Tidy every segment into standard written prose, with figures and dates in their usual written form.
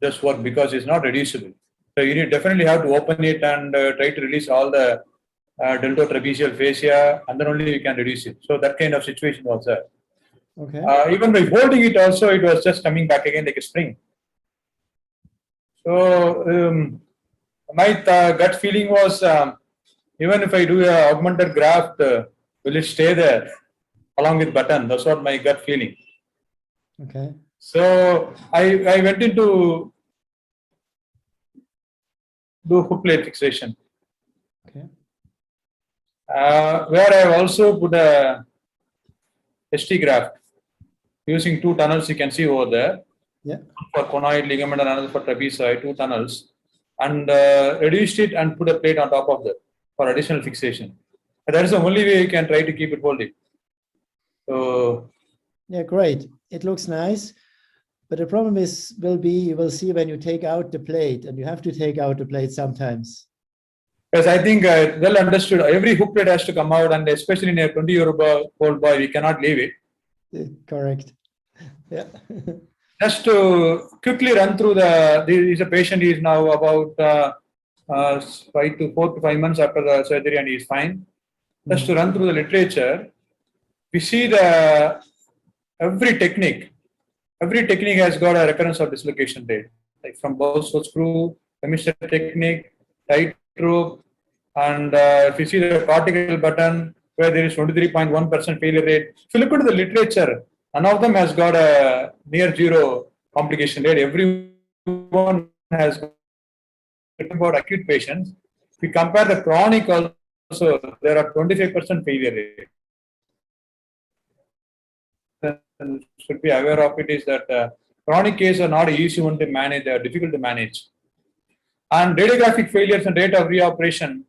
just work because it's not reducible. So you definitely have to open it and try to release all the deltotrapezial fascia, and then only you can reduce it. So that kind of situation was there. Okay. Even by holding it also, it was just coming back again like a spring. So my gut feeling was, even if I do a augmented graft, will it stay there along with button? That's what my gut feeling. Okay. So I went into do hook plate fixation. Okay. Where I also put a ST graft using 2 tunnels. You can see over there. Yeah. For conoid ligament and another for trapezoid, 2 tunnels, and reduced it and put a plate on top of that for additional fixation. And that is the only way you can try to keep it holding. So yeah, great. It looks nice, but the problem will be you will see when you take out the plate, and you have to take out the plate sometimes. yes, I think well understood. Every hook plate has to come out, and especially in a 20-year-old boy, we cannot leave it. Correct. Yeah. Just to quickly run through there is a patient. He is now about 4 to 5 months after the surgery, and he is fine. Just to run through the literature, we see every technique has got a recurrence of dislocation rate, like from Borsod screw, Hemister technique, tight rope, and if you see the cortical button, where there is 23.1% failure rate. If you look at the literature, none of them has got a near zero complication rate. Everyone has got about acute patients. If we compare the chronic also, there are 25% failure rate. Should be aware of it is that chronic cases are not easy one to manage, they are difficult to manage. And radiographic failures and rate of reoperation,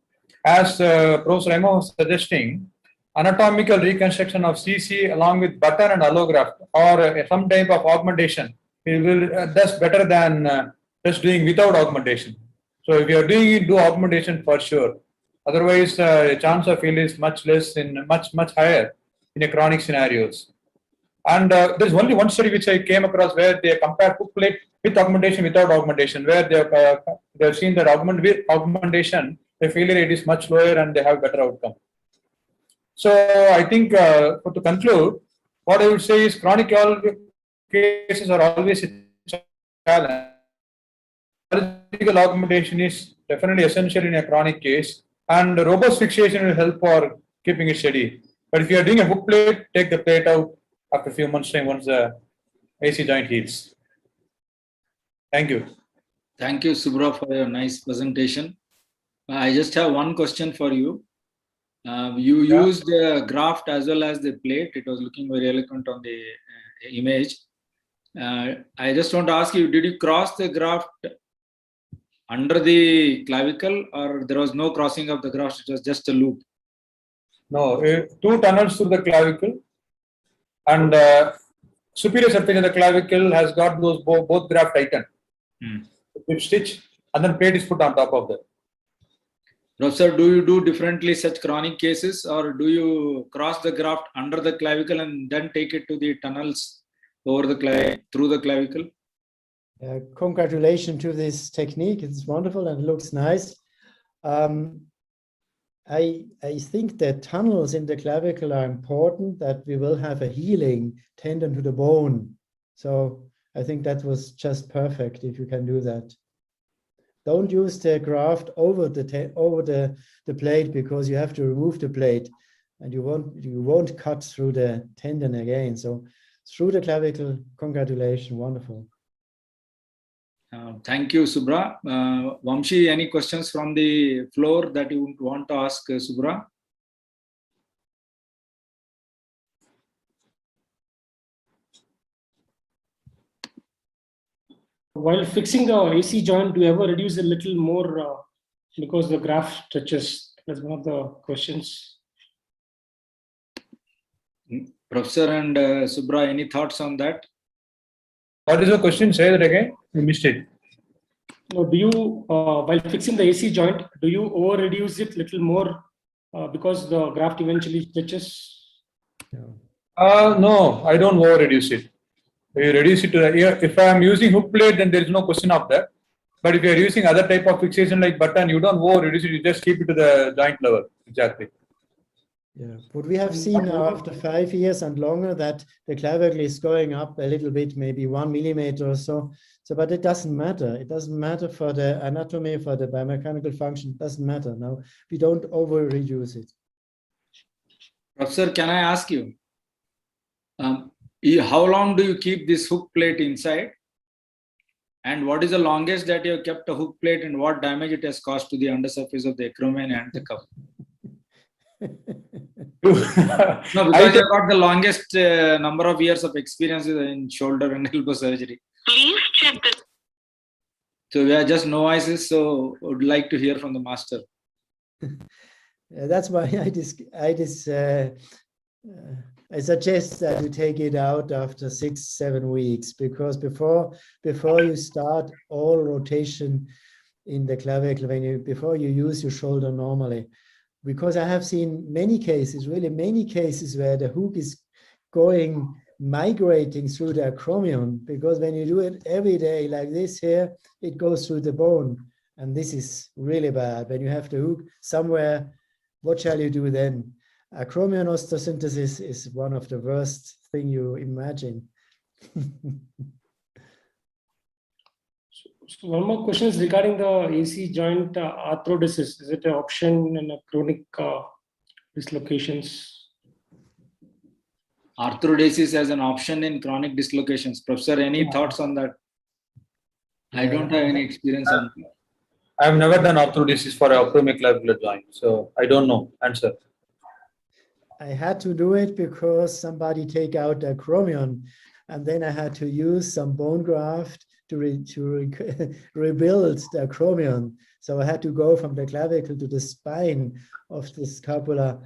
as Professor Remo was suggesting, anatomical reconstruction of CC along with button and allograft or some type of augmentation, it will does better than just doing without augmentation. So if you are doing it, do augmentation for sure. Otherwise, the chance of failure is much less in much higher in a chronic scenarios. And there's only one study which I came across where they compare hook plate with augmentation, without augmentation, where they've seen that with augmentation, the failure rate is much lower and they have better outcome. So I think to conclude, what I would say is chronic cases are always a challenge. Surgical augmentation is definitely essential in a chronic case, and robust fixation will help for keeping it steady. But if you are doing a hook plate, take the plate out after a few months' time once the AC joint heals. Thank you. Thank you, Subra, for your nice presentation. I just have one question for you. You used the graft as well as the plate. It was looking very elegant on the image. I just want to ask you, did you cross the graft under the clavicle, or there was no crossing of the graft, it was just a loop? No, 2 tunnels through the clavicle, and superior surface of the clavicle has got those both graft tightened. With stitch, and then plate is put on top of that. Professor, do you do differently such chronic cases, or do you cross the graft under the clavicle and then take it to the tunnels over the through the clavicle? Congratulations to this technique. It's wonderful and looks nice. I think that tunnels in the clavicle are important, that we will have a healing tendon to the bone. So I think that was just perfect if you can do that. Don't use the graft over the plate, because you have to remove the plate and you won't cut through the tendon again. So through the clavicle, congratulations, wonderful. Thank you, Subra. Vamshi, any questions from the floor that you would want to ask Subra? While fixing the AC joint, do you ever reduce a little more because the graft stretches? That's one of the questions. Professor and Subra, any thoughts on that? What is the question? Say that again. I missed it. No, do you, while fixing the AC joint, do you over reduce it a little more because the graft eventually stretches? No, I don't over reduce it. You reduce it to if I am using hook plate, then there is no question of that. But if you are using other type of fixation like button, you don't over reduce it, you just keep it to the joint level. Exactly. Yeah, but we have seen now after 5 years and longer that the clavicle is going up a little bit, maybe 1 millimeter or so. So, but it doesn't matter. It doesn't matter for the anatomy, for the biomechanical function. It doesn't matter. Now we don't over reduce it. Professor, can I ask you, how long do you keep this hook plate inside? And what is the longest that you have kept a hook plate, and what damage it has caused to the undersurface of the acromion and the cup? No, because you got the longest number of years of experience in shoulder and elbow surgery. Please check the. So we are just novices, so would like to hear from the master. That's why I suggest that you take it out after 6-7 weeks, because before you start all rotation in the clavicle, before you use your shoulder normally, because I have seen many cases, really many cases, where the hook is migrating through the acromion, because when you do it every day like this here, it goes through the bone, and this is really bad. When you have the hook somewhere, what shall you do then? Acromion osteosynthesis is one of the worst thing you imagine. So one more question is regarding the AC joint arthrodesis. Is it an option in a chronic dislocations? Arthrodesis as an option in chronic dislocations. Professor, any thoughts on that? I don't have any experience on that. I have never done arthrodesis for a acromioclavicular joint, so I don't know. Answer. I had to do it because somebody take out the acromion, and then I had to use some bone graft to rebuild the acromion. So I had to go from the clavicle to the spine of the scapula.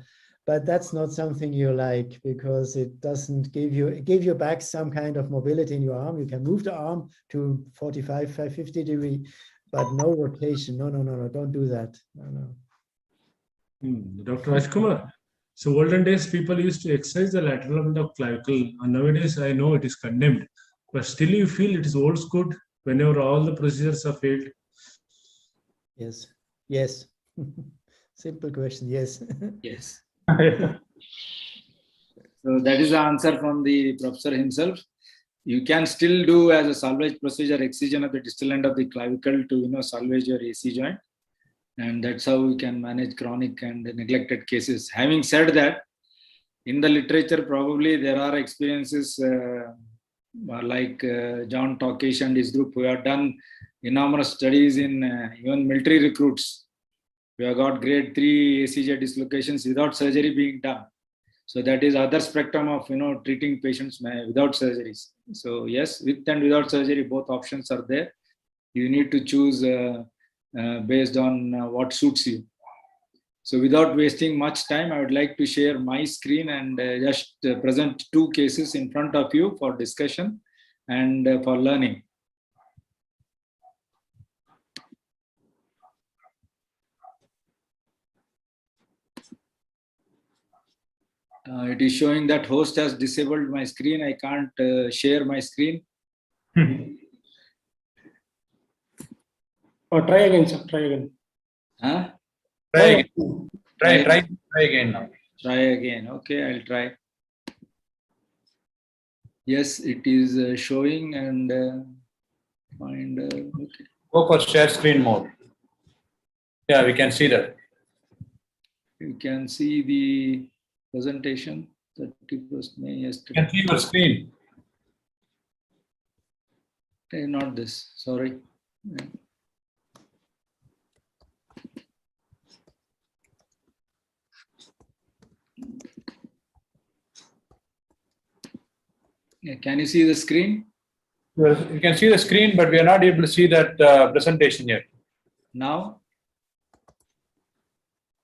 But that's not something you like, because it doesn't give you back some kind of mobility in your arm. You can move the arm to 45, 50 degree, but no rotation. No, don't do that. No. Dr. Rajkumar, so olden days people used to exercise the lateral limb of clavicle, and nowadays I know it is condemned, but still you feel it is old school whenever all the procedures are failed? Yes. Simple question, yes. Yes. So that is the answer from the professor himself. You can still do as a salvage procedure excision of the distal end of the clavicle to salvage your AC joint, and that's how we can manage chronic and neglected cases. Having said that, in the literature probably there are experiences like John Tokish and his group who have done enormous studies in even military recruits. We have got grade 3 ACJ dislocations without surgery being done. So that is other spectrum of treating patients without surgeries. So yes, with and without surgery, both options are there. You need to choose based on what suits you. So without wasting much time, I would like to share my screen and just present 2 cases in front of you for discussion and for learning. It is showing that host has disabled my screen. I can't share my screen. Or try again, sir. Try again. Huh? Try again now. Try again. Okay, I'll try. Yes, it is showing and find. Okay. Go for share screen mode. Yeah, we can see that. You can see the presentation. 31st May You yesterday. can see your screen. Okay, not this. Sorry. Yeah, can you see the screen? Yes, you can see the screen, but we are not able to see that presentation yet. Now?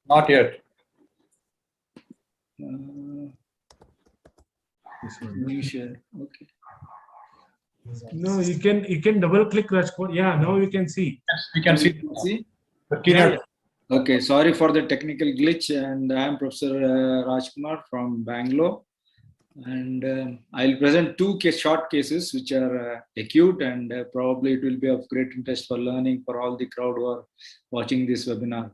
Not yet. New share. Okay. No, you can double click Rajkumar. Yeah, now you can see. Yes, we can see See? the keynote. Okay, sorry for the technical glitch, and I am Professor Rajkumar from Bangalore. And I'll present two short cases which are acute, and probably it will be of great interest for learning for all the crowd who are watching this webinar.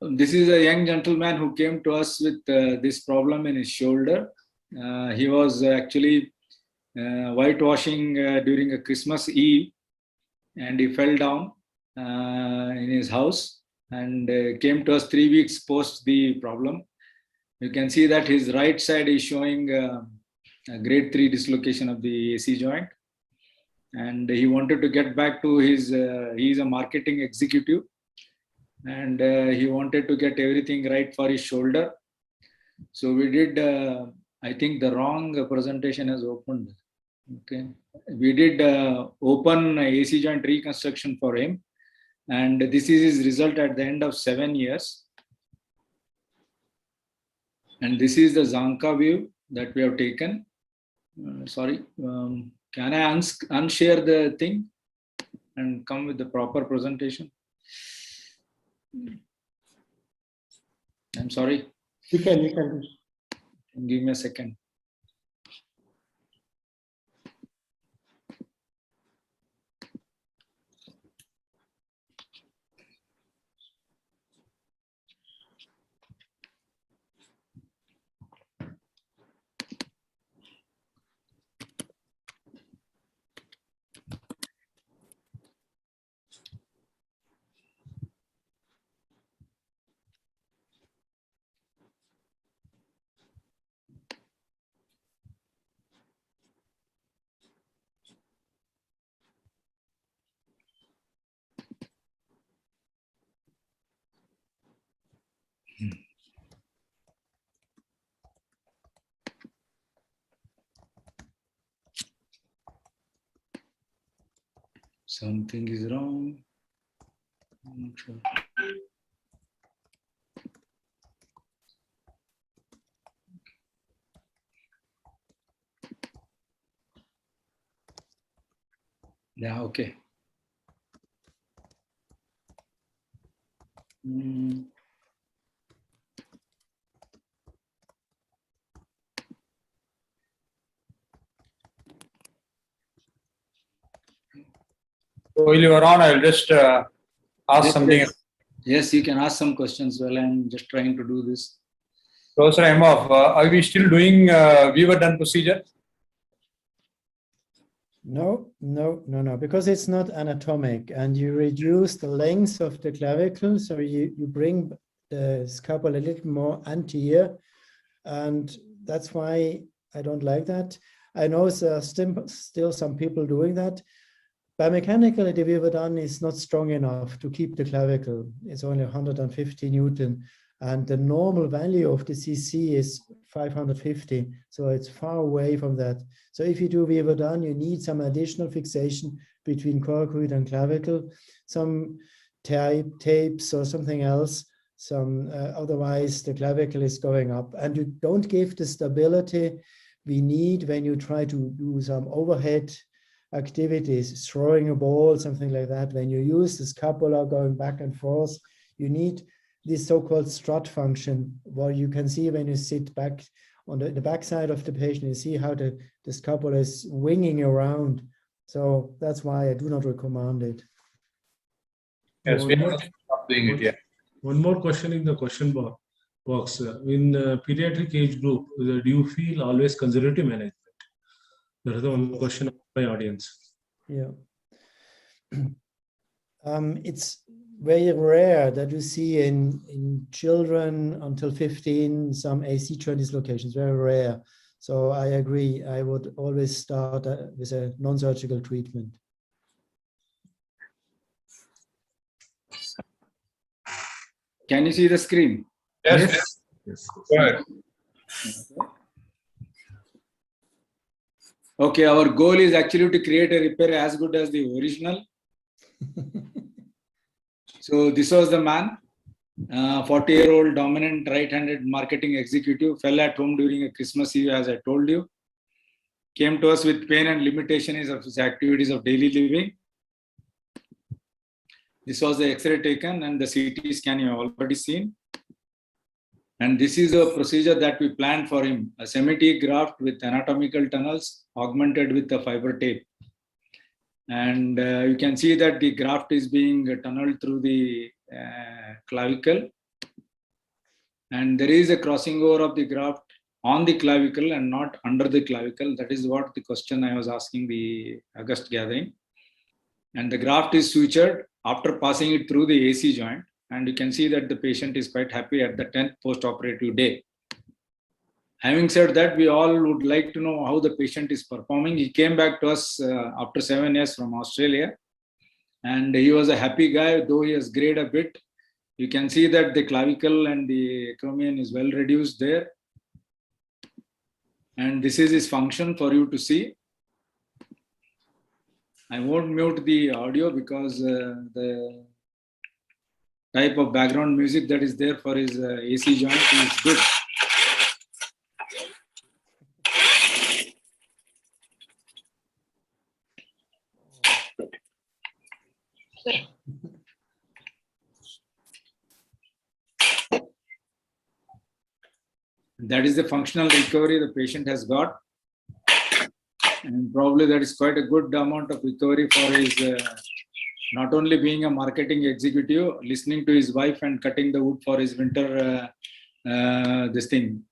This is a young gentleman who came to us with this problem in his shoulder. He was actually whitewashing during a Christmas Eve, and he fell down in his house and came to us 3 weeks post the problem. You can see that his right side is showing a grade 3 dislocation of the AC joint. And he wanted to get back to his, he's a marketing executive, and he wanted to get everything right for his shoulder. So we did, I think the wrong presentation has opened. Okay. We did open AC joint reconstruction for him. And this is his result at the end of 7 years. And this is the Zanka view that we have taken. Sorry, can I unshare the thing and come with the proper presentation? I'm sorry. You can. Give me a second. Something is wrong. I'm not sure. Yeah, okay. So while you are on, I'll just ask something. Yes, you can ask some questions while I'm just trying to do this. Professor Imhoff, are we still doing Weaver done procedure? No, because it's not anatomic, and you reduce the length of the clavicle, so you bring the scapula a little more anterior, and that's why I don't like that. I know there are still some people doing that. Biomechanically, the Weaver done is not strong enough to keep the clavicle. It's only 150 Newton, and the normal value of the CC is 550, so it's far away from that. So if you do Weaver done, you need some additional fixation between coracoid and clavicle, some tapes or something else. Otherwise, the clavicle is going up, and you don't give the stability we need when you try to do some overhead activities, throwing a ball, something like that. When you use the scapula going back and forth, you need this so-called strut function, where you can see when you sit back on the back side of the patient, you see how the scapula is winging around. So that's why I do not recommend it. Yes, we are not doing it yet. One more question in the question box. In pediatric age group, do you feel always conservative management? That is the one question of my audience. Yeah. It's very rare that you see in children until 15 some AC joint dislocations, very rare. So I agree, I would always start with a non-surgical treatment. Can you see the screen? Yes. Go ahead. Okay, our goal is actually to create a repair as good as the original. So this was the man, 40-year-old dominant right-handed marketing executive, fell at home during a Christmas Eve, as I told you. Came to us with pain and limitations of his activities of daily living. This was the X-ray taken and the CT scan you have already seen. And this is a procedure that we planned for him, a semi-T graft with anatomical tunnels augmented with a fiber tape. And you can see that the graft is being tunneled through the clavicle. And there is a crossing over of the graft on the clavicle and not under the clavicle. That is what the question I was asking the August gathering. And the graft is sutured after passing it through the AC joint. And you can see that the patient is quite happy at the 10th post-operative day. Having said that, we all would like to know how the patient is performing. He came back to us after 7 years from Australia. And he was a happy guy, though he has grayed a bit. You can see that the clavicle and the acromion is well reduced there. And this is his function for you to see. I won't mute the audio because the type of background music that is there for his AC joint is good. That is the functional recovery the patient has got. And probably that is quite a good amount of recovery for his, not only being a marketing executive, listening to his wife and cutting the wood for his winter, this thing.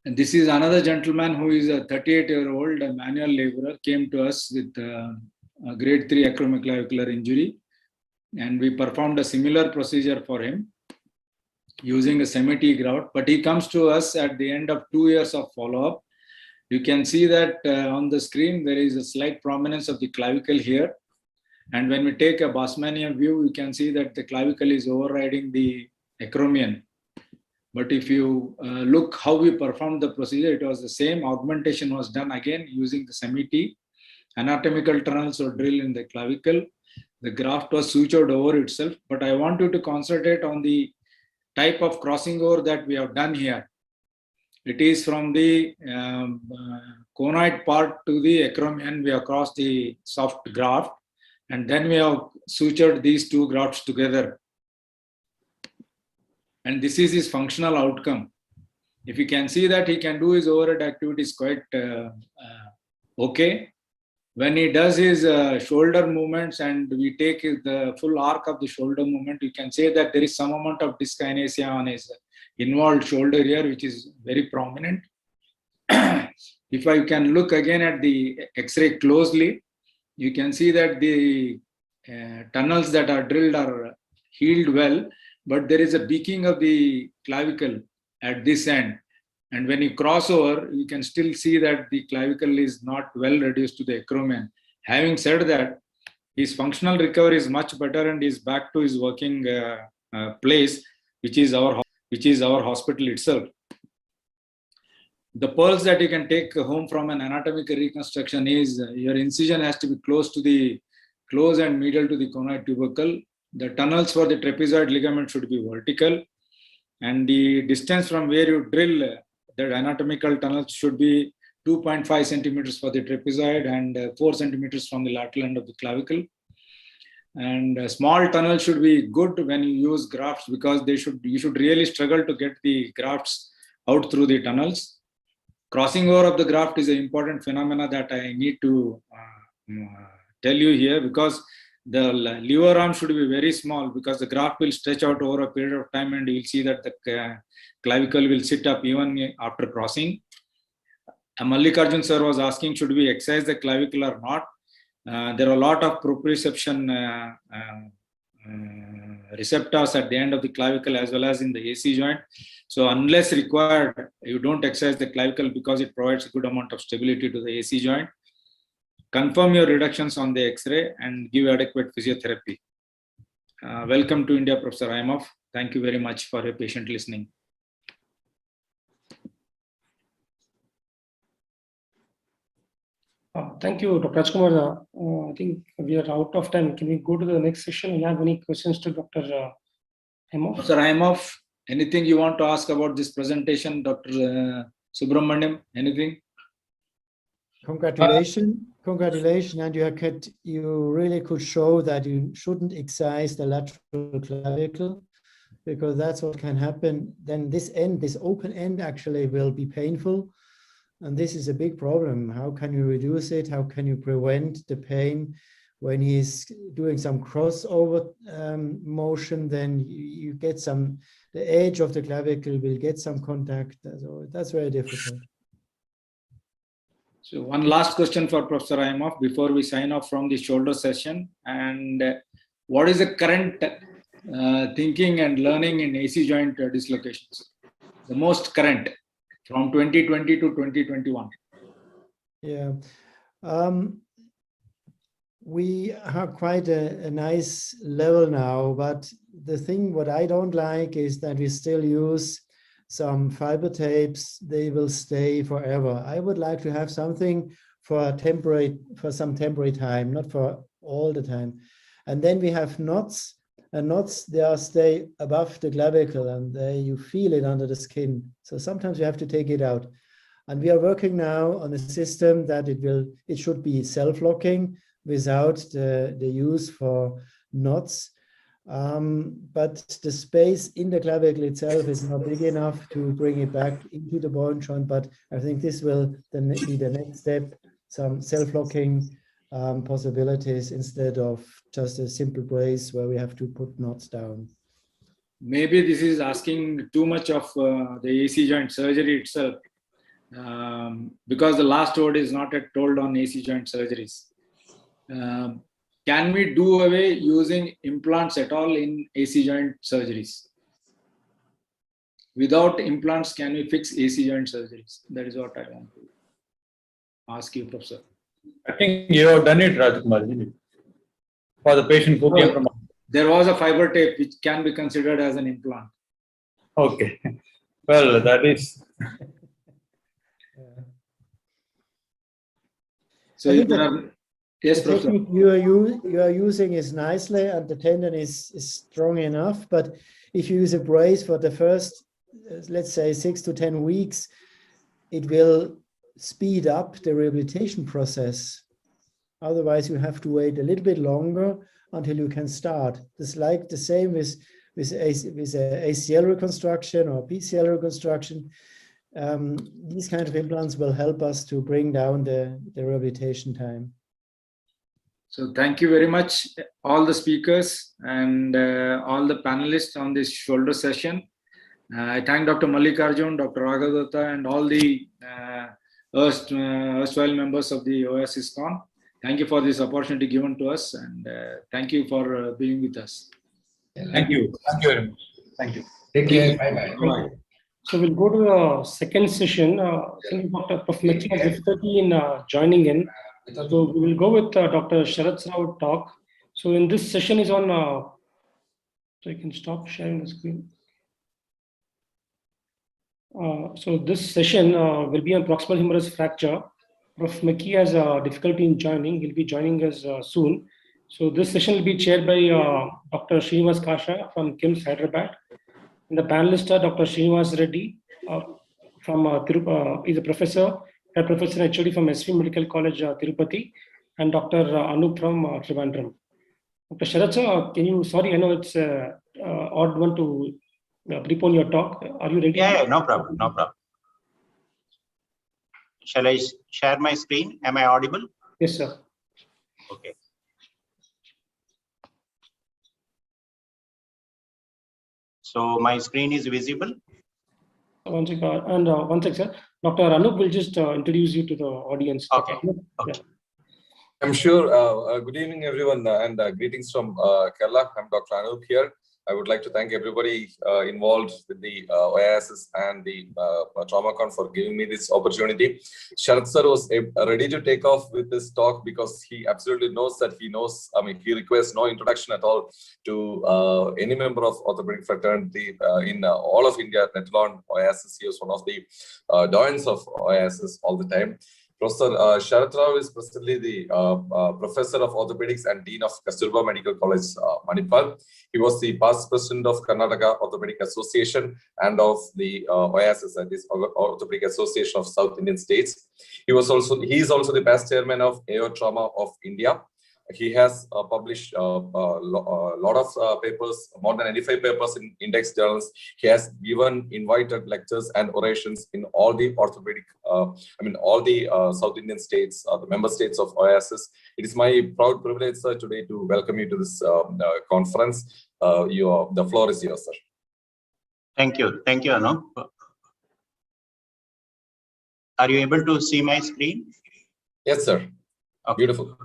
And this is another gentleman who is a 38-year-old manual laborer, came to us with a grade 3 acromioclavicular injury. And we performed a similar procedure for him using a semi-T graft. But he comes to us at the end of 2 years of follow-up. You can see that on the screen, there is a slight prominence of the clavicle here. And when we take a Bosmanian view, you can see that the clavicle is overriding the acromion. But if you look how we performed the procedure, it was the same. Augmentation was done again using the semi-T. Anatomical tunnels were drilled in the clavicle. The graft was sutured over itself. But I want you to concentrate on the type of crossing over that we have done here. It is from the conoid part to the acromion. We have crossed the soft graft, and then we have sutured these two grafts together. And this is his functional outcome. If you can see that he can do his overhead activities quite okay. When he does his shoulder movements and we take the full arc of the shoulder movement, you can say that there is some amount of dyskinesia on his involved shoulder here, which is very prominent. If I can look again at the X-ray closely, you can see that the tunnels that are drilled are healed well, but there is a beaking of the clavicle at this end. And when you cross over, you can still see that the clavicle is not well reduced to the acromion. Having said that, his functional recovery is much better and is back to his working place, which is our hospital itself. The pearls that you can take home from an anatomical reconstruction is your incision has to be close and medial to the conoid tubercle. The tunnels for the trapezoid ligament should be vertical, and the distance from where you drill the anatomical tunnels should be 2.5 centimeters for the trapezoid and 4 centimeters from the lateral end of the clavicle. And small tunnels should be good when you use grafts because you should really struggle to get the grafts out through the tunnels. Crossing over of the graft is an important phenomena that I need to tell you here, because the lever arm should be very small because the graft will stretch out over a period of time and you will see that the clavicle will sit up even after crossing. Mallikarjun sir was asking, should we excise the clavicle or not? There are a lot of proprioception receptors at the end of the clavicle as well as in the AC joint. So unless required, you don't excise the clavicle because it provides a good amount of stability to the AC joint. Confirm your reductions on the X-ray and give adequate physiotherapy. Welcome to India, Professor Aimov. Thank you very much for your patient listening. Thank you, Dr. Rajkumar. I think we are out of time. Can we go to the next session? You have any questions to Dr. Aimov? Dr. Aimov, anything you want to ask about this presentation, Dr. Subramaniam? Anything? Congratulations. And you really could show that you shouldn't excise the lateral clavicle. because that's what can happen. Then this open end actually will be painful. And this is a big problem. How can you reduce it? How can you prevent the pain? When he's doing some crossover motion, then you get some, the edge of the clavicle will get some contact. So that's very difficult. So one last question for Professor Aimov before we sign off from the shoulder session. And what is the current thinking and learning in AC joint dislocations? The most current from 2020 to 2021. Yeah. We have quite a nice level now, but the thing what I don't like is that we still use some fiber tapes. They will stay forever. I would like to have something for some temporary time, not for all the time. And then we have knots, and knots, they stay above the clavicle, and you feel it under the skin. So sometimes you have to take it out. And we are working now on a system that it should be self-locking, without the use for knots. But the space in the clavicle itself is not big enough to bring it back into the bone joint. But I think this will then be the next step, some self-locking possibilities instead of just a simple brace where we have to put knots down. Maybe this is asking too much of the AC joint surgery itself, because the last word is not yet told on AC joint surgeries. Can we do away using implants at all in AC joint surgeries? Without implants, can we fix AC joint surgeries? That is what I want to ask you, Professor. I think you have done it, Rajkumar, for the patient who came from. There was a fiber tape which can be considered as an implant. Okay. Well, that is. So if there are, yes, the Professor. technique you are using is nicely, and the tendon is strong enough. But if you use a brace for the first, let's say 6 to 10 weeks, it will speed up the rehabilitation process. Otherwise, you have to wait a little bit longer until you can start. It's like the same with ACL reconstruction or PCL reconstruction. These kind of implants will help us to bring down the rehabilitation time. So thank you very much, all the speakers and all the panelists on this shoulder session. I thank Dr. Mallikarjun, Dr. Raghavdatta, and all the erstwhile members of the OAS ISKCON. Thank you for this opportunity given to us, and thank you for being with us. Thank you. Thank you very much. Thank you. Take care. Bye-bye. Bye. So we'll go to the second session. I think Dr. Prof. Mekki has difficulty in joining in. So we will go with Dr. Sharath Rao talk. So in this session is on, so you can stop sharing the screen. So this session will be on proximal humerus fracture. Prof. Mekki has difficulty in joining. He'll be joining us soon. So this session will be chaired by Dr. Srinivas Kasha from KIMS Hyderabad. And the panelists are Dr. Srinivas Reddy from he's a professor and HOD from SV Medical College, Tirupati, and Dr. Anup from Trivandrum. Dr. Sharath, can you, sorry, I know it's odd one to prepone your talk. Are you ready? Yeah, no problem, no problem. Shall I share my screen? Am I audible? Yes, sir. Okay. So my screen is visible. One second, and one second, sir. Dr. Anup will just introduce you to the audience. Okay. Yeah. I'm sure. Good evening, everyone, and greetings from Kerala. I'm Dr. Anup here. I would like to thank everybody involved with the OASIS and the TraumaCon for giving me this opportunity. Sharath sir was ready to take off with this talk because he absolutely knows that he requires no introduction at all to any member of orthopedic fraternity in all of India, let alone OASIS. He was one of the doyens of OASIS all the time. Professor Sharath Rao is presently the Professor of Orthopedics and Dean of Kasturba Medical College, Manipal. He was the past president of Karnataka Orthopedic Association and of the OASIS, that is Orthopedic Association of South Indian States. He is also the past chairman of AO Trauma of India. he has published a lot of papers, more than 85 papers in index journals. He has given invited lectures and orations in all the orthopedic, all the South Indian states, the member states of OASIS. It is my proud privilege, sir, today to welcome you to this conference. The floor is yours, sir. Thank you, Anup. Are you able to see my screen? Yes, sir. Okay. Beautiful.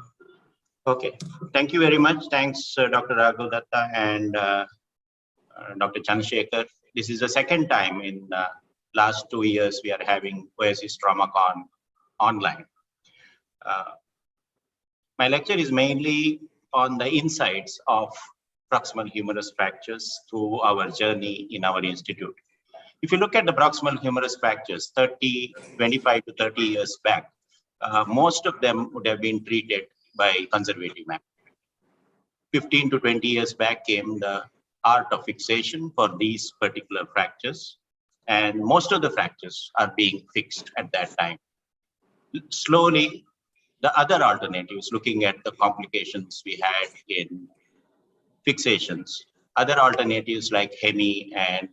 Okay, thank you very much. Thanks, Dr. Raghu Datta and Dr. Chandrasekhar. This is the second time in the last 2 years we are having OASIS TraumaCon online. My lecture is mainly on the insights of proximal humerus fractures through our journey in our institute. If you look at the proximal humerus fractures 25 to 30 years back, most of them would have been treated by conservative method. 15 to 20 years back came the art of fixation for these particular fractures, and most of the fractures are being fixed at that time. Slowly, the other alternatives, looking at the complications we had in fixations, other alternatives like hemi and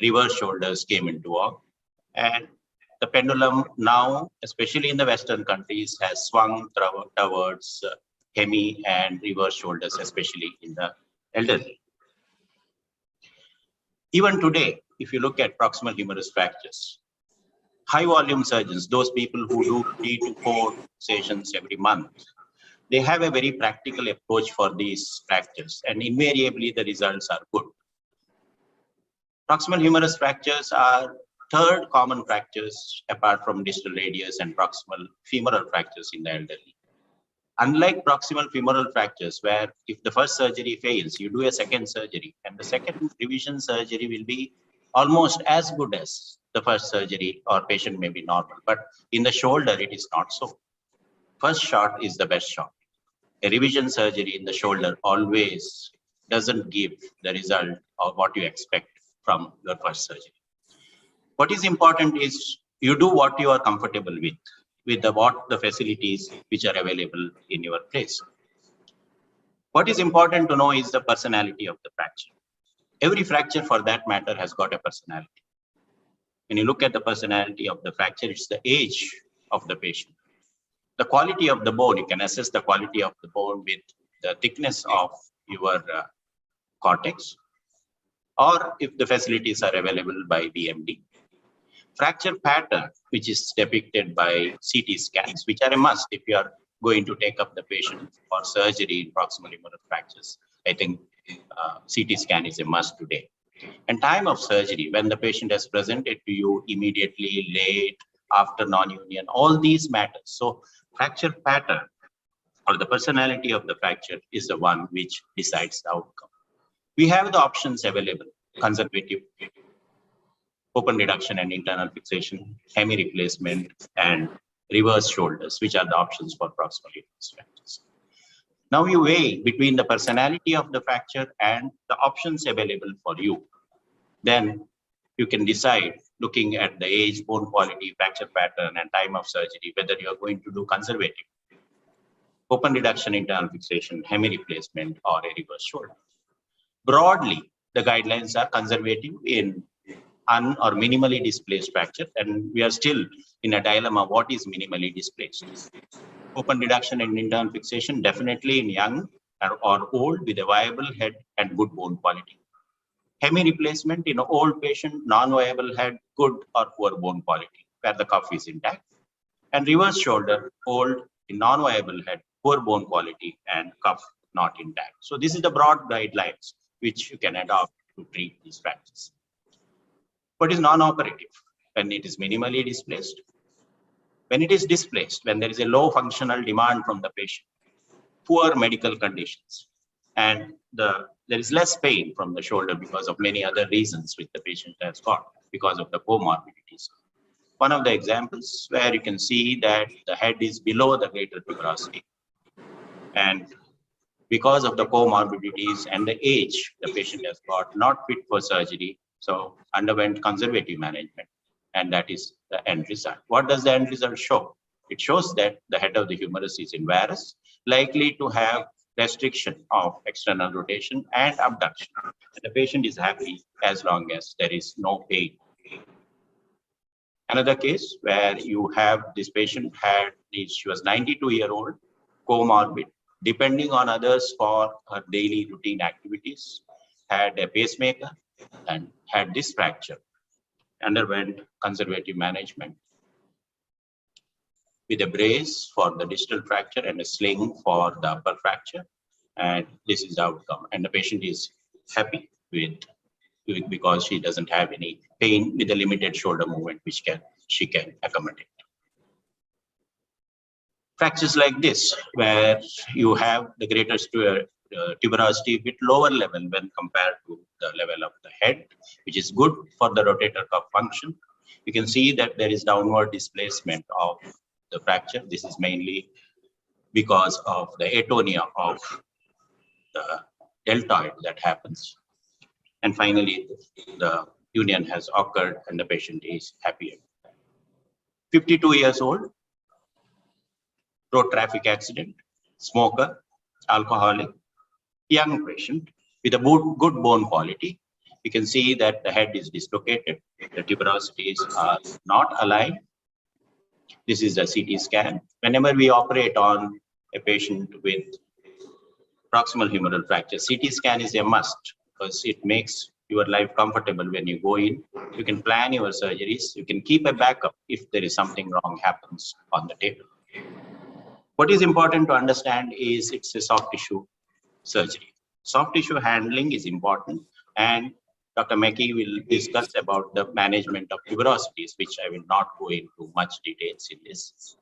reverse shoulders came into work, and the pendulum now, especially in the Western countries, has swung towards hemi and reverse shoulders, especially in the elderly. Even today, if you look at proximal humerus fractures, high volume surgeons, those people who do 3 to 4 sessions every month, they have a very practical approach for these fractures, and invariably the results are good. Proximal humerus fractures are third common fractures apart from distal radius and proximal femoral fractures in the elderly. Unlike proximal femoral fractures, where if the first surgery fails, you do a second surgery, and the second revision surgery will be almost as good as the first surgery, or patient may be normal. But in the shoulder, it is not so. First shot is the best shot. A revision surgery in the shoulder always doesn't give the result of what you expect from your first surgery. What is important is you do what you are comfortable with what the facilities which are available in your place. What is important to know is the personality of the fracture. Every fracture, for that matter, has got a personality. When you look at the personality of the fracture, it's the age of the patient. The quality of the bone, you can assess the quality of the bone with the thickness of your cortex, or if the facilities are available by BMD. Fracture pattern, which is depicted by CT scans, which are a must if you are going to take up the patient for surgery in proximal humerus fractures. I think CT scan is a must today. And time of surgery, when the patient has presented to you immediately, late, after non-union, all these matters. So fracture pattern or the personality of the fracture is the one which decides the outcome. We have the options available: conservative, open reduction and internal fixation, hemi replacement, and reverse shoulders, which are the options for proximal humerus fractures. Now you weigh between the personality of the fracture and the options available for you. Then you can decide, looking at the age, bone quality, fracture pattern, and time of surgery, whether you are going to do conservative, open reduction, internal fixation, hemi replacement, or a reverse shoulder. Broadly, the guidelines are conservative in or minimally displaced fracture, and we are still in a dilemma: what is minimally displaced? Open reduction and internal fixation definitely in young or old with a viable head and good bone quality. Hemi replacement in an old patient, non-viable head, good or poor bone quality, where the cuff is intact. And reverse shoulder, old in non-viable head, poor bone quality, and cuff not intact. So this is the broad guidelines which you can adopt to treat these fractures. What is non-operative? When it is minimally displaced. When it is displaced, when there is a low functional demand from the patient, poor medical conditions, and there is less pain from the shoulder because of many other reasons which the patient has got because of the comorbidities. One of the examples where you can see that the head is below the greater tuberosity, and because of the comorbidities and the age the patient has got, not fit for surgery, so underwent conservative management, and that is the end result. What does the end result show? It shows that the head of the humerus is in varus, likely to have restriction of external rotation and abduction. The patient is happy as long as there is no pain. Another case where you have this patient she was 92-year-old, comorbid, depending on others for her daily routine activities, had a pacemaker and had this fracture, underwent conservative management with a brace for the distal fracture and a sling for the upper fracture. And this is the outcome. And the patient is happy with because she doesn't have any pain with a limited shoulder movement, which she can accommodate. Fractures like this, where you have the greater tuberosity with lower level when compared to the level of the head, which is good for the rotator cuff function. You can see that there is downward displacement of the fracture. This is mainly because of the atonia of the deltoid that happens. And finally, the union has occurred and the patient is happier. 52 years old, road traffic accident, smoker, alcoholic, young patient with a good bone quality. You can see that the head is dislocated. The tuberosities are not aligned. This is a CT scan. Whenever we operate on a patient with proximal humeral fracture, CT scan is a must because it makes your life comfortable when you go in. You can plan your surgeries. You can keep a backup if there is something wrong happens on the table. What is important to understand is it's a soft tissue surgery. Soft tissue handling is important, and Dr. Mackey will discuss about the management of tuberosities, which I will not go into much details in this.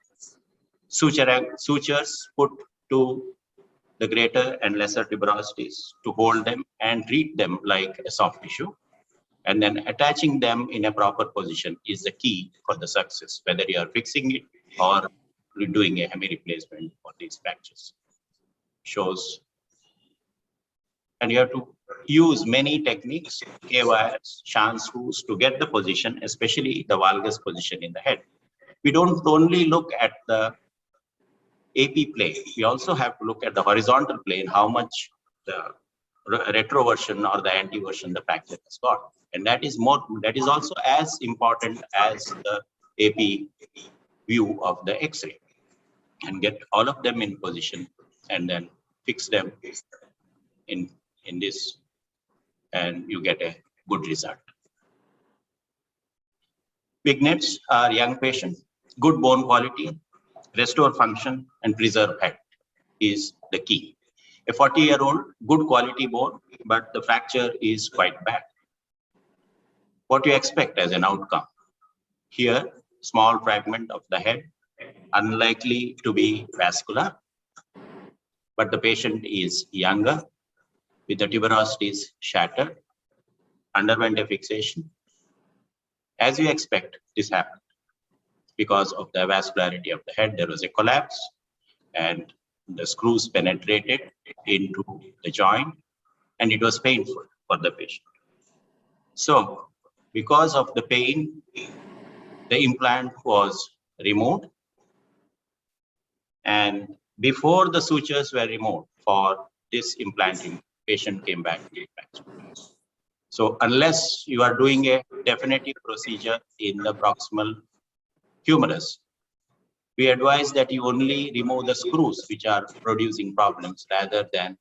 Sutures put to the greater and lesser tuberosities to hold them and treat them like a soft tissue. And then attaching them in a proper position is the key for the success, whether you are fixing it or doing a hemi replacement for these fractures. Shows. And you have to use many techniques, K-wires, Schanz screws to get the position, especially the valgus position in the head. We don't only look at the AP plane, we also have to look at the horizontal plane, how much the retroversion or the antiversion the fracture has got. And that is also as important as the AP view of the X-ray. And get all of them in position and then fix them in this, and you get a good result. Vignettes are young patients, good bone quality, restore function and preserve head is the key. A 40-year-old, good quality bone, but the fracture is quite bad. What do you expect as an outcome? Here, small fragment of the head, unlikely to be vascular, but the patient is younger, with the tuberosities shattered, underwent a fixation. As you expect, this happened. Because of the vascularity of the head, there was a collapse and the screws penetrated into the joint and it was painful for the patient. So, because of the pain, the implant was removed, and before the sutures were removed for this implanting, patient came back to the fracture. So unless you are doing a definitive procedure in the proximal humerus, we advise that you only remove the screws which are producing problems rather than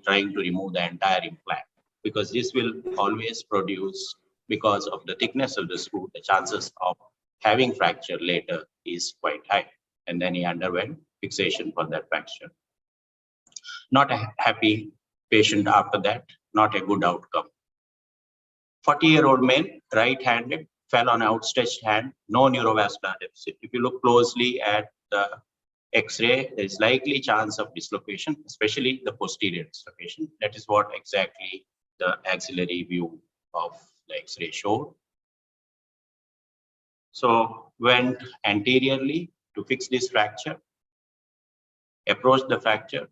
trying to remove the entire implant, because this will always produce, because of the thickness of the screw, the chances of having fracture later is quite high. And then he underwent fixation for that fracture. Not a happy patient after that, not a good outcome. 40-year-old male, right-handed, fell on an outstretched hand, no neurovascular deficit. If you look closely at the X-ray, there is likely chance of dislocation, especially the posterior dislocation. That is what exactly the axillary view of the X-ray showed. So went anteriorly to fix this fracture, approached the fracture,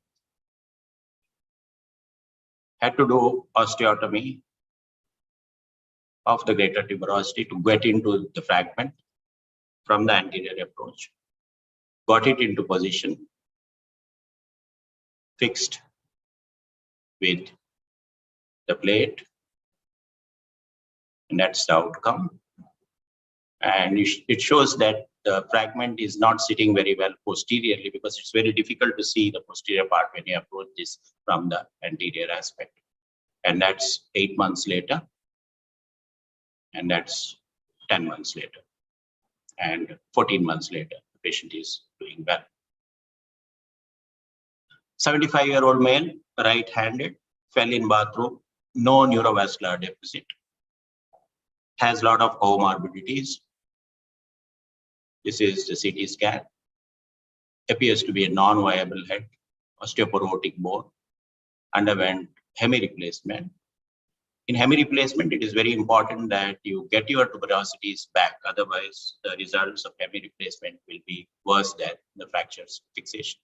had to do osteotomy of the greater tuberosity to get into the fragment from the anterior approach. got it into position, fixed with the plate, and that's the outcome. And it shows that the fragment is not sitting very well posteriorly, because it's very difficult to see the posterior part when you approach this from the anterior aspect. And that's 8 months later, and that's 10 months later, and 14 months later, the patient is doing well. 75-year-old male, right-handed, fell in bathroom, no neurovascular deficit, has a lot of comorbidities. This is the CT scan. Appears to be a non-viable head, osteoporotic bone, underwent hemi replacement. In hemi replacement, it is very important that you get your tuberosities back. Otherwise, the results of hemi replacement will be worse than the fractures fixation.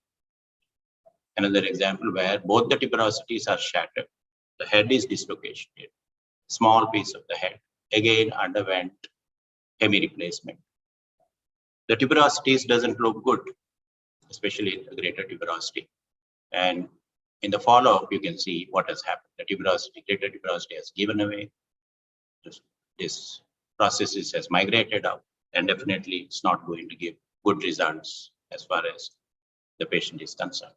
Another example where both the tuberosities are shattered, the head is dislocated, small piece of the head, again underwent hemi replacement. The tuberosities doesn't look good, especially the greater tuberosity. And in the follow-up, you can see what has happened. The tuberosity, greater tuberosity has given away. This process has migrated out, and definitely it's not going to give good results as far as the patient is concerned.